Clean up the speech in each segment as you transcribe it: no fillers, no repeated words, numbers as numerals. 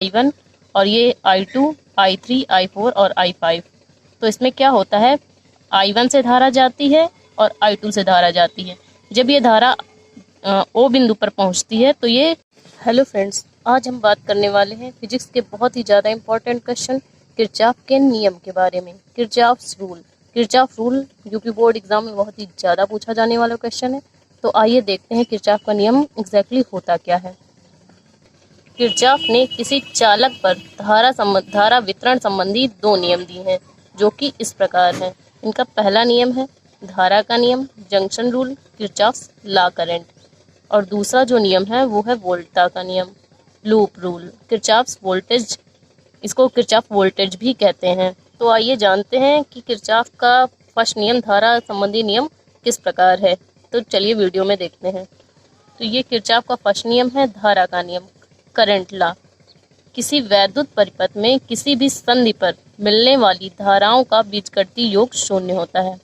I1 और ये I2, I3, I4 और I5। तो इसमें क्या होता है, I1 से धारा जाती है और I2 से धारा जाती है। जब ये धारा O बिंदु पर पहुंचती है तो ये हेलो फ्रेंड्स, आज हम बात करने वाले हैं फिजिक्स के बहुत ही ज़्यादा इम्पोर्टेंट क्वेश्चन किरचॉफ के नियम के बारे में। Kirchhoff rule UP board exam में बहुत ही ज़्यादा पूछा जाने वाला क्वेश्चन है। तो आइए देखते हैं किरचॉफ का नियम एग्जैक्टली होता क्या है। किरचॉफ ने किसी चालक पर धारा वितरण संबंधी दो नियम दिए हैं, जो कि इस प्रकार हैं। इनका पहला नियम है धारा का नियम, junction rule, Kirchhoff's law current. और दूसरा जो नियम है वो है वोल्टा का नियम, लूप रूल। किरचॉफ्स वोल्टेज, इसको किरचॉफ वोल्टेज भी कहते हैं। तो आइए जानते हैं कि किरचॉफ का फर्स्ट नियम, धारा संबंधी नियम किस प्रकार है। तो चलिए वीडियो में देखते हैं। तो ये किरचॉफ का फर्स्ट नियम है धारा का नियम, करंट लॉ। किसी वैद्युत परिपथ में किसी भी संधि पर मिलने वाली धाराओं का बीजगणितीय योग शून्य होता है।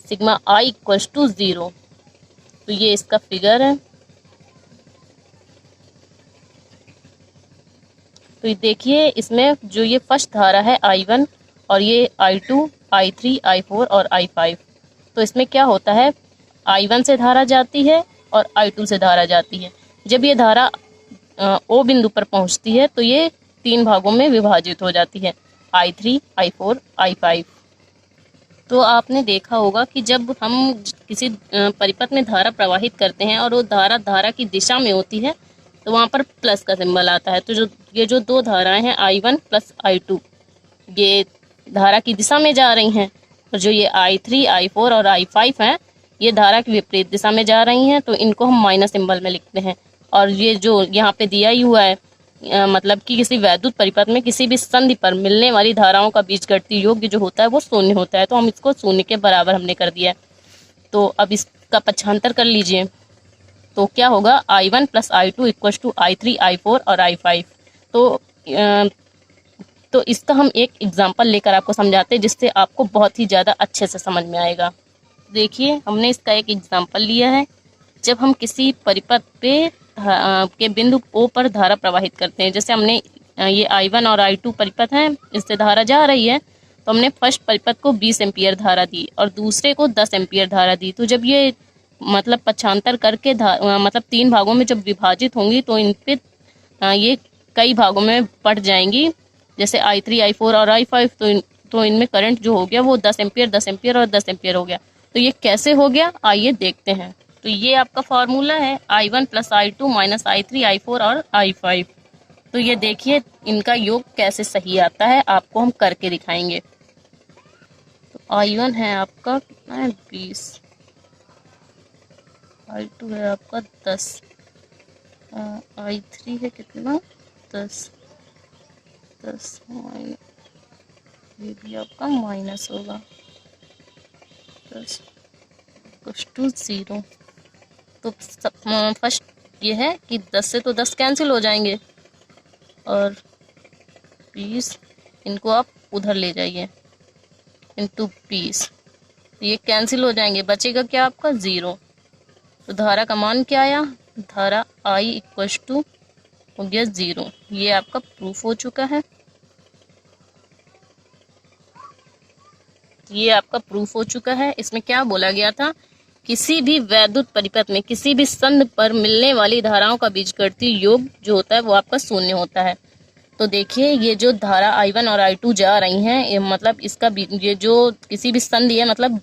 Sigma I equals to 0। तो ये इसका फिगर है। तो देखिए इसमें जो ये फर्स्ट धारा है I1 और ये I2, I3, I4 और I5। तो इसमें क्या होता है, I1 से धारा जाती है और I2 से धारा जाती है। जब ये धारा O बिंदु पर पहुंचती है तो ये तीन भागों में विभाजित हो जाती है, I3, I4, I5। तो आपने देखा होगा कि जब हम किसी परिपथ में धारा प्रवाहित करते हैं और वो धारा की दिशा में होती है तो वहाँ पर प्लस का सिंबल आता है। तो ये जो दो धाराएं हैं I1 प्लस I2, ये धारा की दिशा में जा रही हैं। और जो ये I3, I4 और I5 हैं, ये धारा की विपरीत दिशा में जा रही हैं। तो इनको हम माइनस सिंबल में लिखते हैं। और ये जो यहाँ पे दिया ही हुआ है, मतलब कि किसी वैद्युत परिपथ में किसी भी संधि पर मिलने वाली धाराओं का बीजगणितीय योग जो होता है वो शून्य होता है। तो हम इसको शून्य के बराबर हमने कर दिया है। तो अब इसका पक्षांतर कर लीजिए। तो क्या होगा, I1 plus I2 equals to I3, I4 और I5। तो इसका हम एक एग्जाम्पल लेकर आपको समझाते हैं, जिससे आपको बहुत ही ज़्यादा अच्छे से समझ में आएगा। देखिए हमने इसका एक एग्जाम्पल लिया है। जब हम किसी परिपथ पे के बिंदु O पर धारा प्रवाहित करते हैं, जैसे हमने ये I1 और I2 परिपथ हैं, इससे धारा जा रही है। तो हमने फर्स्ट परिपथ को 20 एम्पियर धारा दी और दूसरे को 10 एम्पियर धारा दी। तो जब ये मतलब पक्षांतर करके मतलब तीन भागों में जब विभाजित होंगी तो इन पे ये कई भागों में बट जाएंगी, जैसे I3, I4 और I5। तो इनमें करंट जो हो गया वो 10 एम्पियर, 10 एम्पियर और 10 एम्पियर हो गया। तो ये कैसे हो गया, आइए देखते हैं। तो ये आपका फॉर्मूला है I1 plus I2 minus I3, I4 और I5। तो ये देखिए इनका योग कैसे सही आता है, आपको हम करके दिखाएंगे। तो I1 है आपका कितना है, 20। I2 है आपका 10। I3 है कितना, 10 ये भी आपका माइनस होगा, 10 टू 0। तो फर्स्ट ये है कि 10 से तो 10 कैंसिल हो जाएंगे और 20 इनको आप उधर ले जाइए इंटू 20, ये कैंसिल हो जाएंगे, बचेगा क्या आपका 0। तो धारा का मान क्या आया, धारा I इक्वल्स टू हो गया 0। ये आपका प्रूफ हो चुका है। ये आपका प्रूफ हो चुका है। इसमें क्या बोला गया था, किसी भी वैद्युत परिपथ में किसी भी संधि पर मिलने वाली धाराओं का बीजगणितीय योग जो होता है वो आपका शून्य होता है। तो देखिए ये जो धारा I1 और I2 जा रही हैं, ये मतलब इसका ये जो किसी भी संधि है, मतलब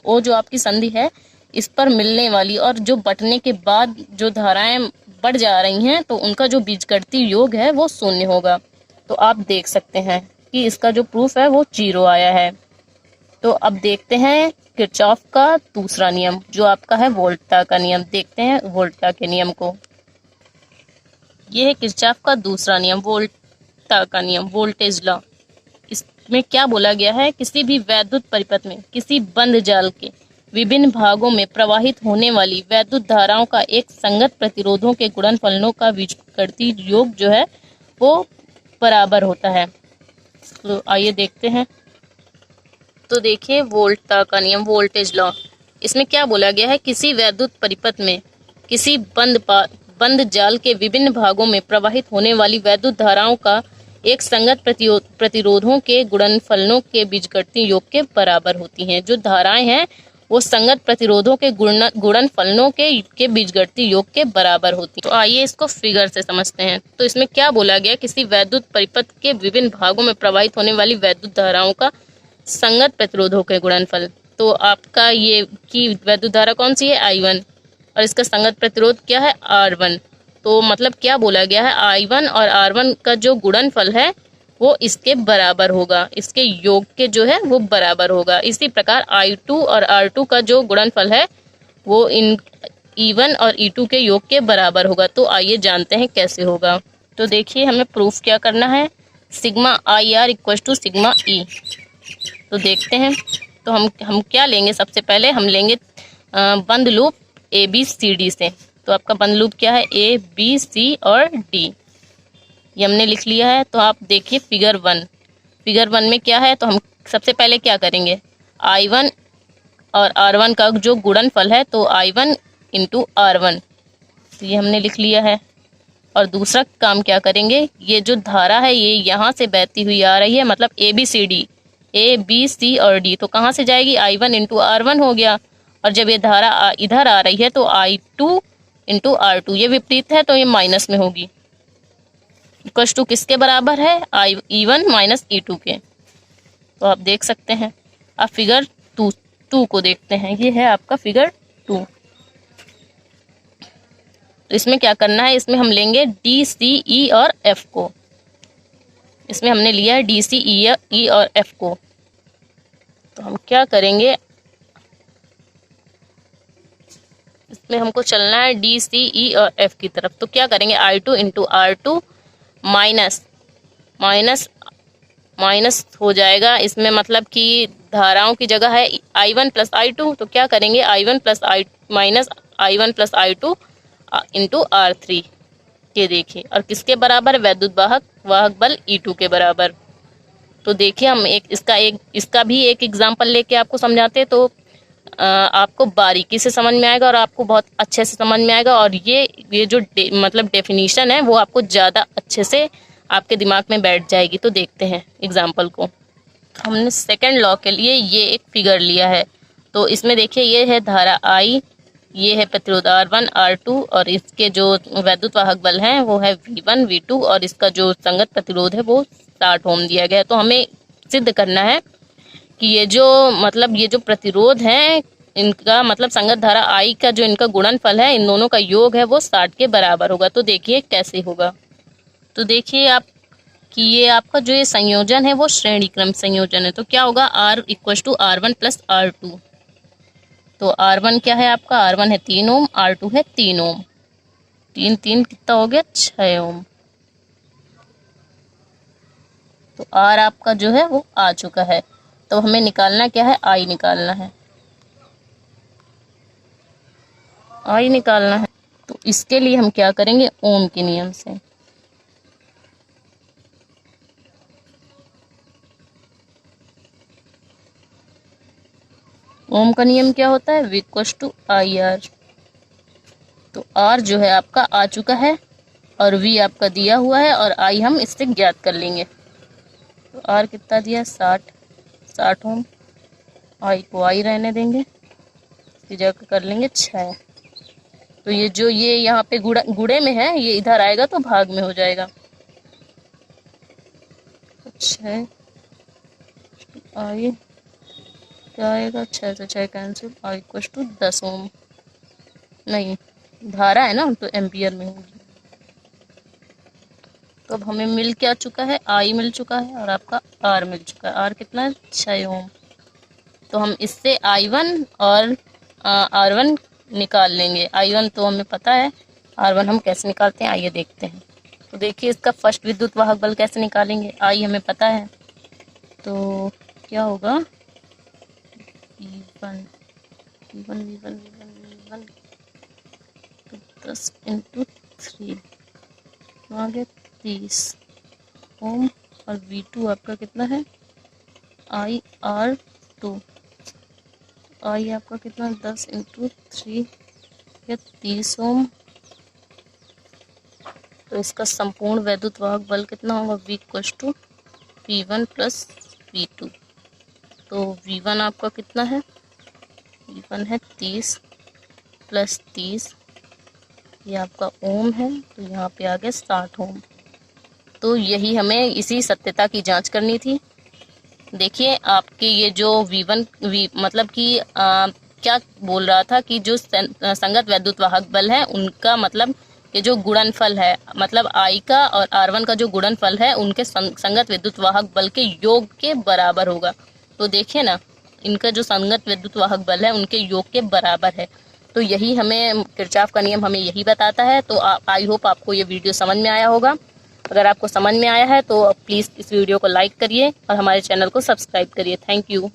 O जो आपकी संधि है, इस पर मिलने वाली और जो बटने के बाद जो धाराएं बढ़ जा रही हैं, तो उनका जो बीजगणितीय योग है वो शून्य होगा। तो आप देख सकते हैं कि इसका जो प्रूफ है वो 0 आया है। तो अब देखते हैं किरचॉफ का दूसरा नियम, जो आपका है वोल्टा का नियम। देखते हैं वोल्टा के नियम को। यह है किरचॉफ का दूसरा नियम, वोल्टा का नियम, वोल्टेज लॉ। इसमें क्या बोला गया है, किसी भी वैद्युत परिपथ में किसी बंद जाल के विभिन्न भागों में प्रवाहित होने वाली वैद्युत धाराओं का एक संगत प्रतिरोधों के गुणनफलों का बीजगणितीय योग जो है वो बराबर होता है। तो आइए देखते हैं। तो देखिए वोल्टा का नियम, वोल्टेज लॉ। इसमें क्या बोला गया है, किसी वैद्युत परिपथ में किसी बंद जाल के विभिन्न भागों में प्रवाहित होने वाली वैद्युत धाराओं का एक संगत प्रतिरोधों के गुणनफलों के बीजगणितीय योग के बराबर होती हैं। जो धाराएं हैं वो संगत प्रतिरोधों के गुणनफलों के बीजगणितीय योग के बराबर होती हैं। तो आइए इसको फिगर से समझते हैं। तो इसमें क्या बोला गया, किसी वैद्युत परिपथ के विभिन्न भागों में प्रवाहित होने वाली वैद्युत धाराओं का संगत प्रतिरोधों के गुणनफल। तो आपका ये की वैद्युत धारा कौन सी है, I1, और इसका संगत प्रतिरोध क्या है, R1। तो मतलब क्या बोला गया है, I1 और R1 का जो गुणनफल है वो इसके बराबर होगा, इसके योग के जो है वो बराबर होगा। इसी प्रकार I2 और R2 का जो गुणनफल है वो इन E1 और E2 के योग के बराबर होगा। तो आइए जानते हैं कैसे होगा। तो देखिए हमें प्रूफ क्या करना है, sigma IR equal to sigma E। तो देखते हैं। तो हम क्या लेंगे, सबसे पहले हम लेंगे बंद लूप ABCD से। तो आपका बंद लूप क्या है, ABC और D, ये हमने लिख लिया है। तो आप देखिए फिगर 1, फिगर 1 में क्या है। तो हम सबसे पहले क्या करेंगे, I1 और R1 का जो गुणनफल है तो I1 इंटू R1, तो ये हमने लिख लिया है। और दूसरा काम क्या करेंगे, ये जो धारा है ये यहाँ से बहती हुई आ रही है, मतलब ABCD, A B C और D, तो कहाँ से जाएगी, I1 इंटू R1 हो गया। और जब ये धारा इधर आ रही है तो I2 इंटू R2, ये विपरीत है तो ये माइनस में होगी। इक्वल्स टू किसके बराबर है, E1 माइनस E2 के। तो आप देख सकते हैं। आप फिगर 2 को देखते हैं, ये है आपका फिगर 2। तो इसमें क्या करना है, इसमें हम लेंगे D, C, E और F को। इसमें हमने लिया है D, C, E और F को। तो हम क्या करेंगे, इसमें हमको चलना है D, C, E और F की तरफ। तो क्या करेंगे, I2 into R2 minus minus हो जाएगा। इसमें मतलब कि धाराओं की जगह है I1 प्लस I2, तो क्या करेंगे, I1 plus I minus I1 plus I2 into R3, ये देखिए। और किसके बराबर, वैद्युत वाहक बल E2 के बराबर। तो देखिए हम इसका भी एक एग्जाम्पल लेके आपको समझाते हैं, तो आपको बारीकी से समझ में आएगा और आपको बहुत अच्छे से समझ में आएगा। और ये जो मतलब डेफिनेशन है वो आपको ज़्यादा अच्छे से आपके दिमाग में बैठ जाएगी। तो देखते हैं एग्जाम्पल को। हमने सेकंड लॉ के लिए ये एक फिगर लिया है। तो इसमें देखिए ये है धारा I, ये है प्रतिरोध R1 R2, और इसके जो वैद्युत वाहक बल हैं वो है V1 V2, और इसका जो संगत प्रतिरोध है वो 60 ओम दिया गया है। तो हमें सिद्ध करना है कि ये जो प्रतिरोध है इनका मतलब संगत धारा I का जो इनका गुणनफल है, इन दोनों का योग है वो 60 के बराबर होगा। तो देखिए कैसे होगा। तो देखिए आप कि ये आपका जो ये संयोजन है वो श्रेणी क्रम संयोजन है। तो क्या होगा, R equal to R1 plus R2। तो R1 क्या है आपका, R1 है 3 ओम, R2 है 3 ओम, 3 कितना हो गया, 6 ओम। तो R आपका जो है वो आ चुका है। तो हमें निकालना क्या है, I निकालना है, I निकालना है। तो इसके लिए हम क्या करेंगे, ओम के नियम से। ओम का नियम क्या होता है, V इक्वल्स टू IR। तो R जो है आपका आ चुका है और V आपका दिया हुआ है, और I हम इससे ज्ञात कर लेंगे। तो R कितना दिया, 60 ओम। I को I रहने देंगे, इसकी जगह कर लेंगे 6। तो ये यहाँ पे गुड़े में है, ये इधर आएगा तो भाग में हो जाएगा। 6 I क्या आएगा, 6 से 6 कैंसिल, I इक्वल टू 10 ओम। नहीं, धारा है ना तो एम्पियर में होगी। तो अब हमें मिल क्या चुका है, I मिल चुका है और आपका R मिल चुका है। R कितना है, 6 ओम। तो हम इससे I1 और R1 निकाल लेंगे। I1 तो हमें पता है, R1 हम कैसे निकालते हैं आइए देखते हैं। तो देखिए इसका फर्स्ट विद्युत वाहक बल कैसे निकालेंगे, I हमें पता है। तो क्या होगा, V1 तो 10 इंटू 3 तो आ गया 30 ओम। और V2 आपका कितना है, IR2, I आपका कितना, 10 इंटू 3 या 30 ओम। तो इसका संपूर्ण वैद्युत वाहक बल कितना होगा, V equals to V1 plus V2। तो V1 आपका कितना है, V1 है 30 प्लस 30, ये आपका ओम है, तो यहाँ पे आ गया 60 ओम। तो यही हमें इसी सत्यता की जांच करनी थी। देखिए आपके ये जो V1 मतलब कि क्या बोल रहा था कि जो संगत वैद्युत वाहक बल है उनका मतलब ये जो गुणनफल है, मतलब I का और R1 का जो गुणनफल है उनके संगत विद्युत वाहक बल के योग के बराबर होगा। तो देखिए ना, इनका जो संगत विद्युत वाहक बल है उनके योग के बराबर है। तो यही हमें किरचॉफ का नियम हमें यही बताता है। तो आई होप आपको ये वीडियो समझ में आया होगा। अगर आपको समझ में आया है तो प्लीज़ इस वीडियो को लाइक करिए और हमारे चैनल को सब्सक्राइब करिए। Thank you.